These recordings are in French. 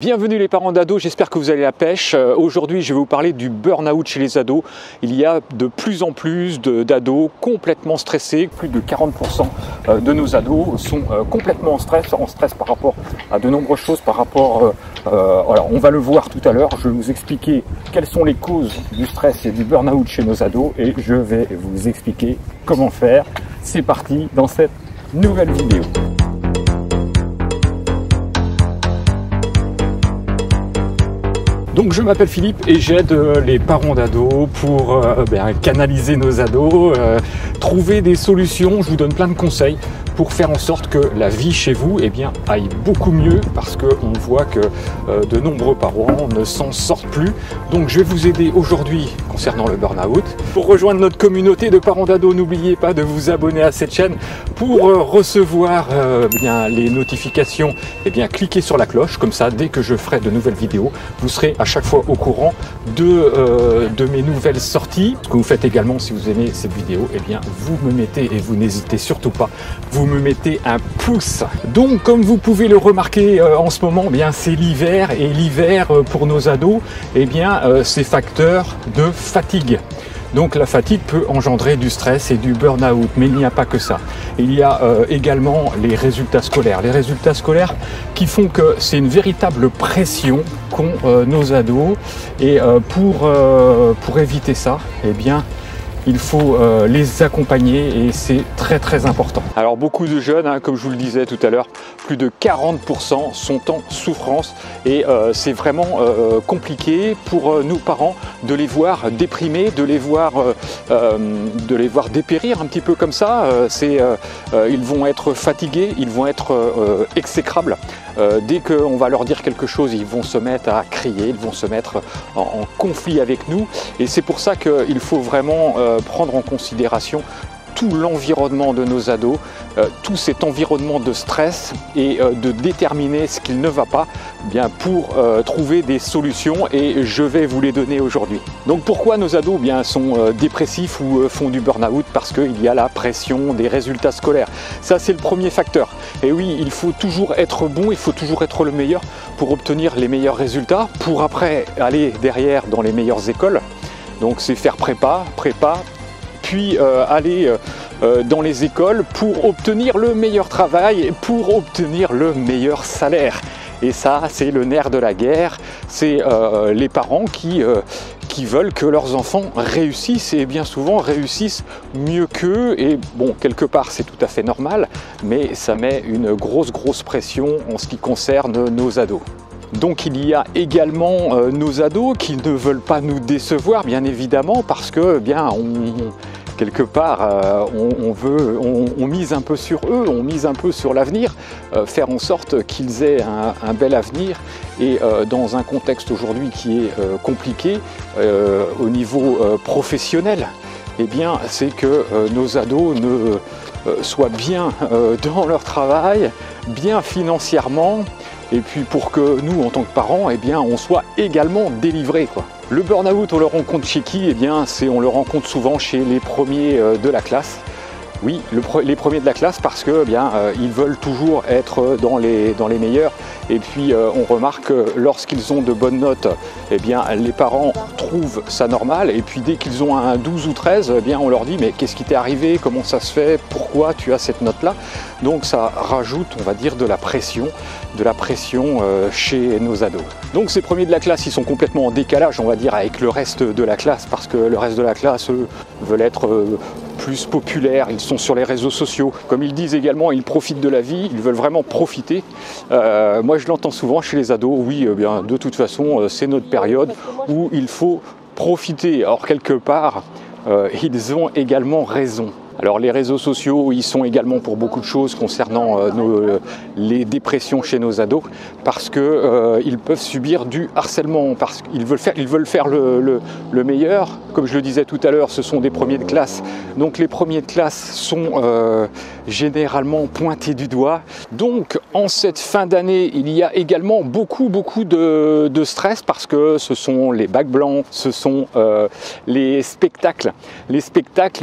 Bienvenue les parents d'ados, j'espère que vous allez à la pêche. Aujourd'hui, je vais vous parler du burn-out chez les ados. Il y a de plus en plus d'ados complètement stressés. Plus de 40% de nos ados sont complètement en stress par rapport à de nombreuses choses, par rapport... alors, on va le voir tout à l'heure, je vais vous expliquer quelles sont les causes du stress et du burn-out chez nos ados et je vais vous expliquer comment faire. C'est parti dans cette nouvelle vidéo. Donc je m'appelle Philippe et j'aide les parents d'ados pour canaliser nos ados, trouver des solutions. Je vous donne plein de conseils pour faire en sorte que la vie chez vous aille beaucoup mieux parce qu'on voit que de nombreux parents ne s'en sortent plus. Donc je vais vous aider aujourd'hui concernant le burn-out. Pour rejoindre notre communauté de parents d'ados, n'oubliez pas de vous abonner à cette chaîne pour recevoir les notifications. Cliquez sur la cloche, comme ça dès que je ferai de nouvelles vidéos, vous serez à chaque fois au courant de mes nouvelles sorties. Ce que vous faites également si vous aimez cette vidéo, vous me mettez, et vous n'hésitez surtout pas, vous me mettez un pouce. Donc comme vous pouvez le remarquer en ce moment, c'est l'hiver et l'hiver pour nos ados, c'est facteur de fatigue. Donc la fatigue peut engendrer du stress et du burn-out, mais il n'y a pas que ça. Il y a également les résultats scolaires. Les résultats scolaires qui font que c'est une véritable pression qu'ont nos ados. Et pour éviter ça, il faut les accompagner et c'est très très important. Alors beaucoup de jeunes, comme je vous le disais tout à l'heure, plus de 40% sont en souffrance et c'est vraiment compliqué pour nous parents de les voir déprimés, de les voir dépérir un petit peu comme ça. Ils vont être fatigués, ils vont être exécrables. Dès qu'on va leur dire quelque chose, ils vont se mettre à crier, ils vont se mettre en conflit avec nous et c'est pour ça qu'il faut vraiment prendre en considération tout l'environnement de nos ados, tout cet environnement de stress et de déterminer ce qu'il ne va pas pour trouver des solutions et je vais vous les donner aujourd'hui. Donc pourquoi nos ados sont dépressifs ou font du burn-out? Parce qu'il y a la pression des résultats scolaires. Ça c'est le premier facteur. Et oui, il faut toujours être bon, il faut toujours être le meilleur pour obtenir les meilleurs résultats, pour après aller derrière dans les meilleures écoles. Donc c'est faire prépa, puis aller dans les écoles pour obtenir le meilleur travail et pour obtenir le meilleur salaire. Et ça, c'est le nerf de la guerre, c'est les parents qui veulent que leurs enfants réussissent et bien souvent réussissent mieux qu'eux. Et bon, quelque part, c'est tout à fait normal, mais ça met une grosse pression en ce qui concerne nos ados. Donc il y a également nos ados qui ne veulent pas nous décevoir, bien évidemment, parce que quelque part on mise un peu sur eux, on mise un peu sur l'avenir, faire en sorte qu'ils aient un bel avenir. Et dans un contexte aujourd'hui qui est compliqué au niveau professionnel, c'est que nos ados soient bien dans leur travail, bien financièrement, et puis pour que nous, en tant que parents, on soit également délivrés, quoi. Le burn-out, on le rencontre chez qui? On le rencontre souvent chez les premiers de la classe. Oui, les premiers de la classe parce que ils veulent toujours être dans les meilleurs. Et puis on remarque que lorsqu'ils ont de bonnes notes, les parents trouvent ça normal. Et puis dès qu'ils ont un 12 ou 13, on leur dit mais qu'est-ce qui t'est arrivé? Comment ça se fait? Pourquoi tu as cette note-là? Donc ça rajoute, on va dire, de la pression chez nos ados. Donc ces premiers de la classe, ils sont complètement en décalage, on va dire, avec le reste de la classe parce que le reste de la classe, eux, veulent être plus populaires, ils sont sur les réseaux sociaux. Comme ils disent également, ils profitent de la vie, ils veulent vraiment profiter. Moi, je l'entends souvent chez les ados, oui, de toute façon, c'est notre période où il faut profiter. Or, quelque part, ils ont également raison. Alors les réseaux sociaux, ils sont également pour beaucoup de choses concernant les dépressions chez nos ados parce qu'ils peuvent subir du harcèlement, parce qu'ils veulent faire le meilleur. Comme je le disais tout à l'heure, ce sont des premiers de classe. Donc les premiers de classe sont généralement pointés du doigt. Donc en cette fin d'année, il y a également beaucoup de stress parce que ce sont les bacs blancs, ce sont les spectacles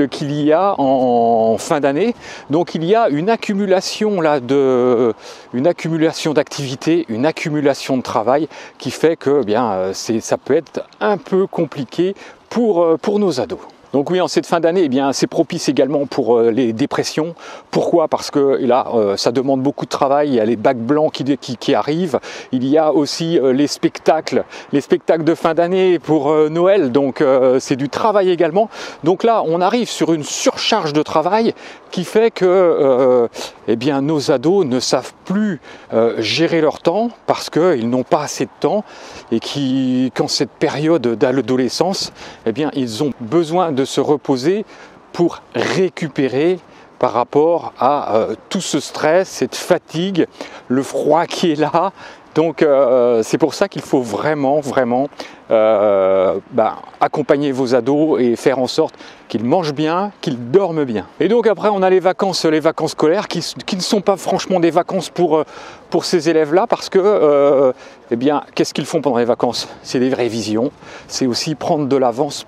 qu'il y a en en fin d'année. Donc il y a une accumulation là d'activités, une accumulation de travail qui fait que ça peut être un peu compliqué pour nos ados. Donc oui, en cette fin d'année, c'est propice également pour les dépressions. Pourquoi? Parce que là, ça demande beaucoup de travail. Il y a les bacs blancs qui arrivent. Il y a aussi les spectacles de fin d'année pour Noël. Donc c'est du travail également. Donc là, on arrive sur une surcharge de travail qui fait que nos ados ne savent plus gérer leur temps parce qu'ils n'ont pas assez de temps et qu'en cette période d'adolescence, ils ont besoin de se reposer pour récupérer par rapport à tout ce stress, cette fatigue, le froid qui est là. Donc c'est pour ça qu'il faut vraiment accompagner vos ados et faire en sorte qu'ils mangent bien, qu'ils dorment bien. Et donc après on a les vacances scolaires qui ne sont pas franchement des vacances pour ces élèves-là parce que qu'est-ce qu'ils font pendant les vacances? C'est des révisions, c'est aussi prendre de l'avance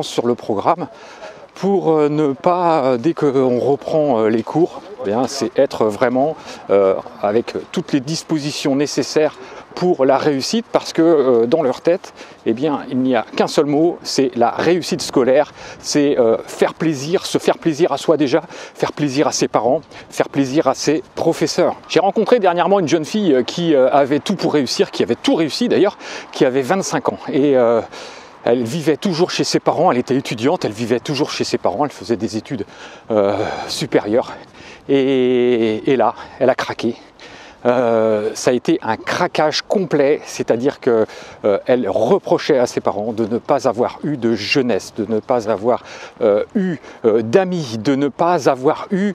sur le programme pour ne pas, dès qu'on reprend les cours, c'est être vraiment avec toutes les dispositions nécessaires pour la réussite parce que dans leur tête, il n'y a qu'un seul mot, c'est la réussite scolaire, c'est faire plaisir, se faire plaisir à soi déjà, faire plaisir à ses parents, faire plaisir à ses professeurs. J'ai rencontré dernièrement une jeune fille qui avait tout pour réussir, qui avait tout réussi d'ailleurs, qui avait 25 ans et elle vivait toujours chez ses parents, elle était étudiante, elle vivait toujours chez ses parents, elle faisait des études supérieures. Et là, elle a craqué. Ça a été un craquage complet, c'est-à-dire qu'elle reprochait à ses parents de ne pas avoir eu de jeunesse, de ne pas avoir eu d'amis, de ne pas avoir eu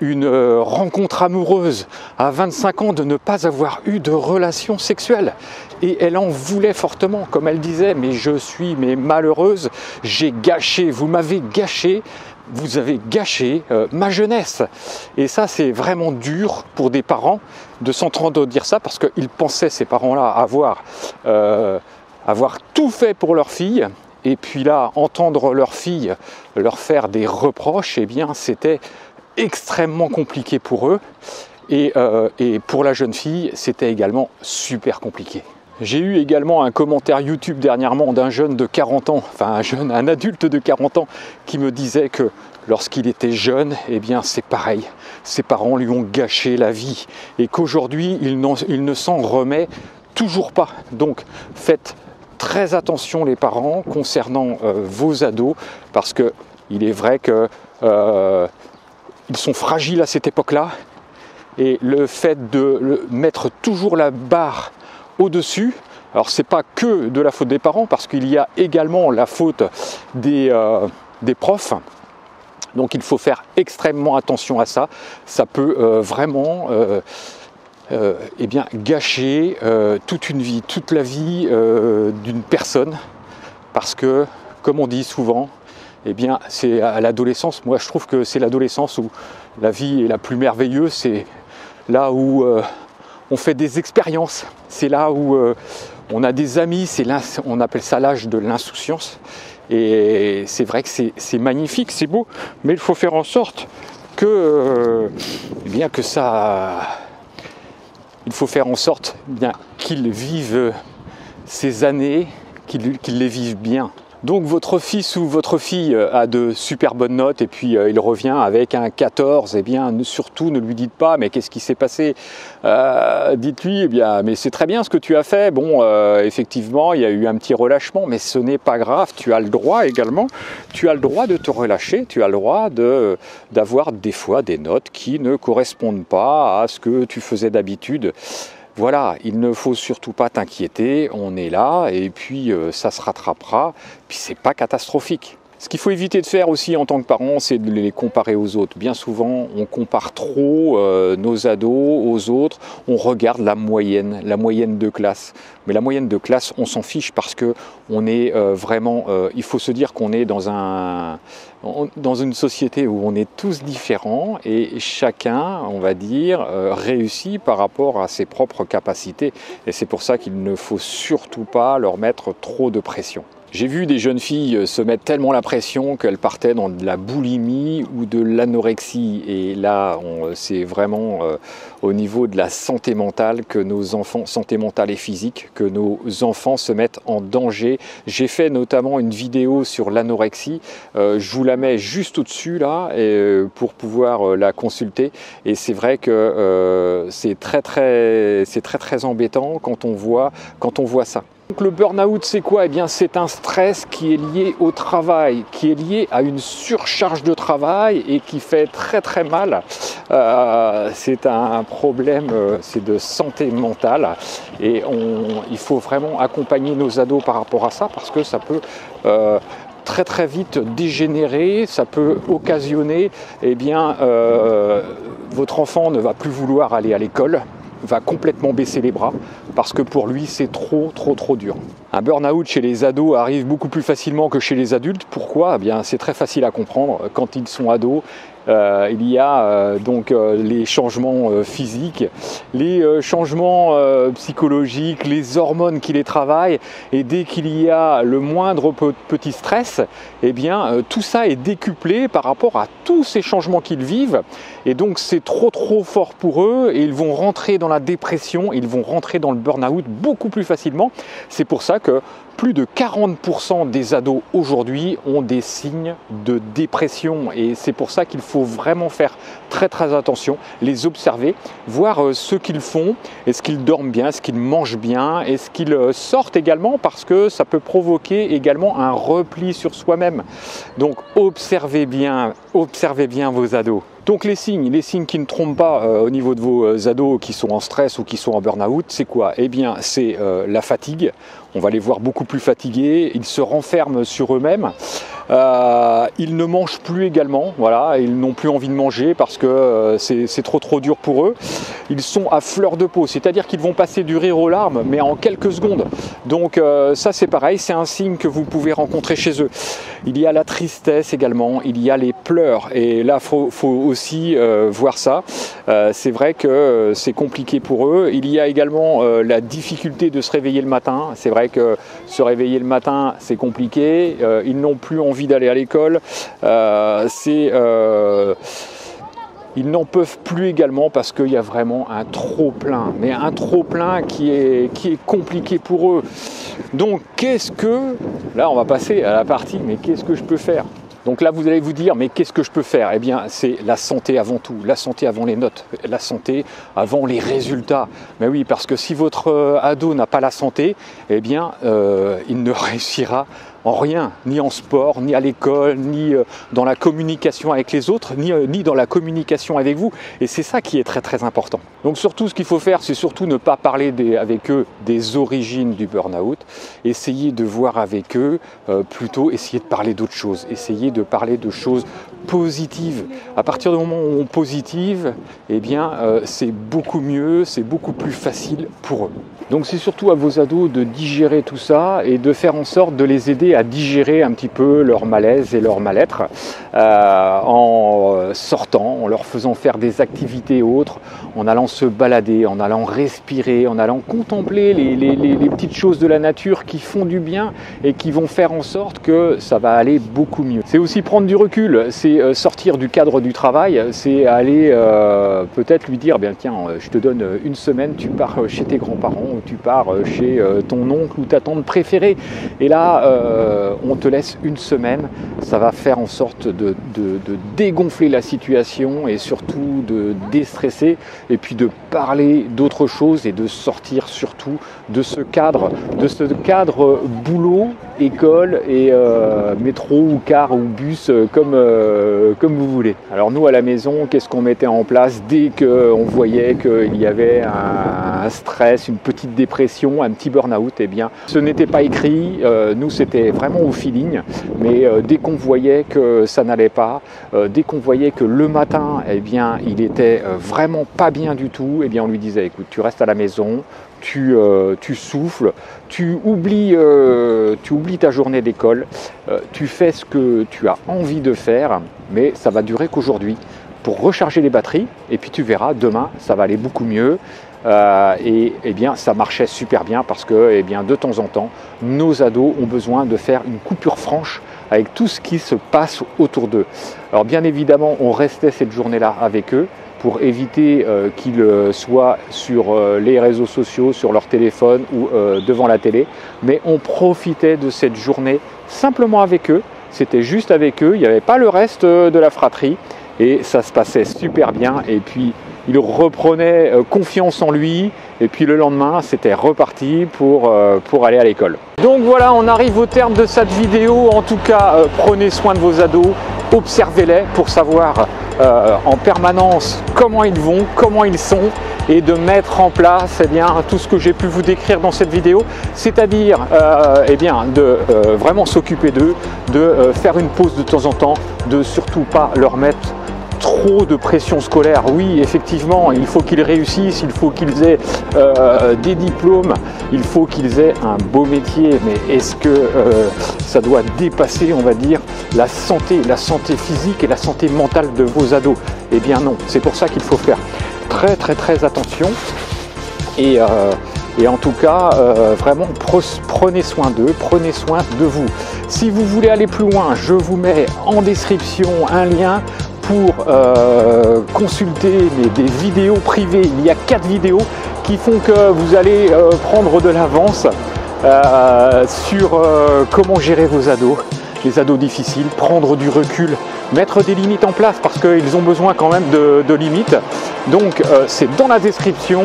une rencontre amoureuse à 25 ans, de ne pas avoir eu de relation sexuelle. Et elle en voulait fortement, comme elle disait, mais je suis malheureuse, j'ai gâché, vous m'avez gâché. Vous avez gâché ma jeunesse. Et ça, c'est vraiment dur pour des parents de s'entendre dire ça parce qu'ils pensaient, ces parents-là, avoir tout fait pour leur fille. Et puis là, entendre leur fille leur faire des reproches, c'était extrêmement compliqué pour eux. Et pour la jeune fille, c'était également super compliqué. J'ai eu également un commentaire YouTube dernièrement d'un jeune de 40 ans, un adulte de 40 ans qui me disait que lorsqu'il était jeune, c'est pareil. Ses parents lui ont gâché la vie et qu'aujourd'hui, il ne s'en remet toujours pas. Donc faites très attention les parents concernant vos ados parce qu'il est vrai qu'ils sont fragiles à cette époque-là et le fait de mettre toujours la barre au-dessus, alors c'est pas que de la faute des parents parce qu'il y a également la faute des profs, donc il faut faire extrêmement attention à ça, ça peut vraiment gâcher toute une vie, toute la vie d'une personne parce que, comme on dit souvent, c'est à l'adolescence, moi je trouve que c'est l'adolescence où la vie est la plus merveilleuse, c'est là où on fait des expériences, c'est là où on a des amis, on appelle ça l'âge de l'insouciance. Et c'est vrai que c'est magnifique, c'est beau, mais il faut faire en sorte que il faut faire en sorte qu'ils vivent ces années, qu'ils les vivent bien. Donc votre fils ou votre fille a de super bonnes notes et puis il revient avec un 14, surtout ne lui dites pas mais qu'est-ce qui s'est passé, dites-lui mais c'est très bien ce que tu as fait, bon effectivement il y a eu un petit relâchement mais ce n'est pas grave, tu as le droit également, tu as le droit de te relâcher, tu as le droit d'avoir des fois des notes qui ne correspondent pas à ce que tu faisais d'habitude. Voilà, il ne faut surtout pas t'inquiéter, on est là et puis ça se rattrapera, puis c'est pas catastrophique. Ce qu'il faut éviter de faire aussi en tant que parent, c'est de les comparer aux autres. Bien souvent, on compare trop nos ados aux autres, on regarde la moyenne de classe. Mais la moyenne de classe, on s'en fiche parce que on est vraiment, il faut se dire qu'on est dans une société où on est tous différents et chacun, on va dire, réussit par rapport à ses propres capacités. Et c'est pour ça qu'il ne faut surtout pas leur mettre trop de pression. J'ai vu des jeunes filles se mettre tellement la pression qu'elles partaient dans de la boulimie ou de l'anorexie. Et là, c'est vraiment au niveau de la santé mentale que nos enfants, santé mentale et physique, que nos enfants se mettent en danger. J'ai fait notamment une vidéo sur l'anorexie. Je vous la mets juste au-dessus là pour pouvoir la consulter. Et c'est vrai que c'est très embêtant quand on voit ça. Donc le burn-out, c'est quoi? Eh bien, c'est un stress qui est lié au travail, qui est lié à une surcharge de travail et qui fait très mal. C'est un problème, c'est de santé mentale et il faut vraiment accompagner nos ados par rapport à ça parce que ça peut très vite dégénérer, ça peut occasionner, eh bien, votre enfant ne va plus vouloir aller à l'école, va complètement baisser les bras parce que pour lui c'est trop dur. Un burn-out chez les ados arrive beaucoup plus facilement que chez les adultes. Pourquoi? Eh bien, c'est très facile à comprendre. Quand ils sont ados, il y a donc les changements physiques, les changements psychologiques, les hormones qui les travaillent, et dès qu'il y a le moindre petit stress, eh bien tout ça est décuplé par rapport à tous ces changements qu'ils vivent, et donc c'est trop fort pour eux, et ils vont rentrer dans la dépression, ils vont rentrer dans le burn-out beaucoup plus facilement. C'est pour ça que plus de 40% des ados aujourd'hui ont des signes de dépression, et c'est pour ça qu'il faut vraiment faire très attention, les observer, voir ce qu'ils font, est-ce qu'ils dorment bien, est-ce qu'ils mangent bien, est-ce qu'ils sortent également, parce que ça peut provoquer également un repli sur soi-même. Donc observez bien vos ados. Donc les signes qui ne trompent pas au niveau de vos ados qui sont en stress ou qui sont en burn-out, c'est quoi? Eh bien c'est la fatigue. On va les voir beaucoup plus fatigués, ils se renferment sur eux-mêmes, ils ne mangent plus également, voilà, ils n'ont plus envie de manger parce que c'est trop dur pour eux. Ils sont à fleur de peau, c'est-à-dire qu'ils vont passer du rire aux larmes, mais en quelques secondes. Donc ça c'est pareil, c'est un signe que vous pouvez rencontrer chez eux. Il y a la tristesse également, il y a les pleurs, et là faut aussi voir ça. C'est vrai que c'est compliqué pour eux. Il y a également la difficulté de se réveiller le matin. C'est vrai que se réveiller le matin, c'est compliqué. Ils n'ont plus envie d'aller à l'école. Ils n'en peuvent plus également parce qu'il y a vraiment un trop-plein, mais un trop-plein qui est compliqué pour eux. Donc là on va passer à la partie, mais qu'est-ce que je peux faire? Donc là, vous allez vous dire, mais qu'est-ce que je peux faire? Eh bien, c'est la santé avant tout, la santé avant les notes, la santé avant les résultats. Mais oui, parce que si votre ado n'a pas la santé, eh bien, il ne réussira en rien, ni en sport, ni à l'école, ni dans la communication avec les autres, ni dans la communication avec vous. Et c'est ça qui est très important. Donc surtout, ce qu'il faut faire, c'est surtout ne pas parler avec eux des origines du burn-out. Essayez de voir avec eux, plutôt essayer de parler d'autres choses. Essayez de parler de choses positives. À partir du moment où on positive, eh bien, c'est beaucoup mieux, c'est beaucoup plus facile pour eux. Donc c'est surtout à vos ados de digérer tout ça et de faire en sorte de les aider à digérer un petit peu leur malaise et leur mal-être en sortant, en leur faisant faire des activités autres, en allant se balader, en allant respirer, en allant contempler les petites choses de la nature qui font du bien et qui vont faire en sorte que ça va aller beaucoup mieux. C'est aussi prendre du recul, c'est sortir du cadre du travail, c'est aller peut-être lui dire, bien tiens, je te donne une semaine, tu pars chez tes grands-parents, ou tu pars chez ton oncle ou ta tante préférée, et là on te laisse une semaine. Ça va faire en sorte de dégonfler la situation et surtout de déstresser, et puis de parler d'autre chose et de sortir surtout de ce cadre boulot, école et métro ou car ou bus, comme vous voulez. Alors nous à la maison, qu'est-ce qu'on mettait en place dès qu'on voyait qu'il y avait un stress, une petite dépression, un petit burn-out? Eh bien, ce n'était pas écrit, nous c'était vraiment au feeling, mais dès qu'on voyait que ça n'allait pas, dès qu'on voyait que le matin, eh bien, il était vraiment pas bien du tout, eh bien on lui disait, écoute, tu restes à la maison, tu souffles, tu oublies ta journée d'école, tu fais ce que tu as envie de faire, mais ça va durer qu'aujourd'hui. pour recharger les batteries. Et puis tu verras, demain, ça va aller beaucoup mieux. Et bien, ça marchait super bien parce que de temps en temps, nos ados ont besoin de faire une coupure franche avec tout ce qui se passe autour d'eux. Alors bien évidemment, on restait cette journée-là avec eux pour éviter qu'ils soient sur les réseaux sociaux, sur leur téléphone ou devant la télé. Mais on profitait de cette journée simplement avec eux. C'était juste avec eux, il n'y avait pas le reste de la fratrie. Et ça se passait super bien. Et puis, il reprenait confiance en lui. Et puis, le lendemain, c'était reparti pour aller à l'école. Donc voilà, on arrive au terme de cette vidéo. En tout cas, prenez soin de vos ados. Observez-les pour savoir en permanence comment ils vont, comment ils sont. Et de mettre en place tout ce que j'ai pu vous décrire dans cette vidéo. C'est-à-dire de vraiment s'occuper d'eux, de faire une pause de temps en temps, de surtout pas leur mettre trop de pression scolaire. Oui, effectivement, il faut qu'ils réussissent, il faut qu'ils aient des diplômes, il faut qu'ils aient un beau métier, mais est-ce que ça doit dépasser, on va dire, la santé physique et la santé mentale de vos ados? Eh bien non, c'est pour ça qu'il faut faire très attention et en tout cas vraiment prenez soin d'eux, prenez soin de vous. Si vous voulez aller plus loin, je vous mets en description un lien pour consulter des vidéos privées. Il y a 4 vidéos qui font que vous allez prendre de l'avance sur comment gérer vos ados, les ados difficiles, prendre du recul, mettre des limites en place parce qu'ils ont besoin quand même de limites. Donc c'est dans la description,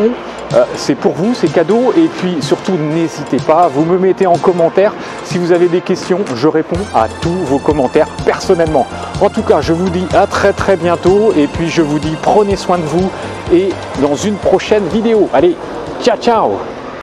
c'est pour vous, c'est cadeau. Et puis surtout n'hésitez pas, vous me mettez en commentaire si vous avez des questions, je réponds à tous vos commentaires personnellement. En tout cas, je vous dis à très bientôt et puis je vous dis prenez soin de vous et dans une prochaine vidéo. Allez, ciao ciao.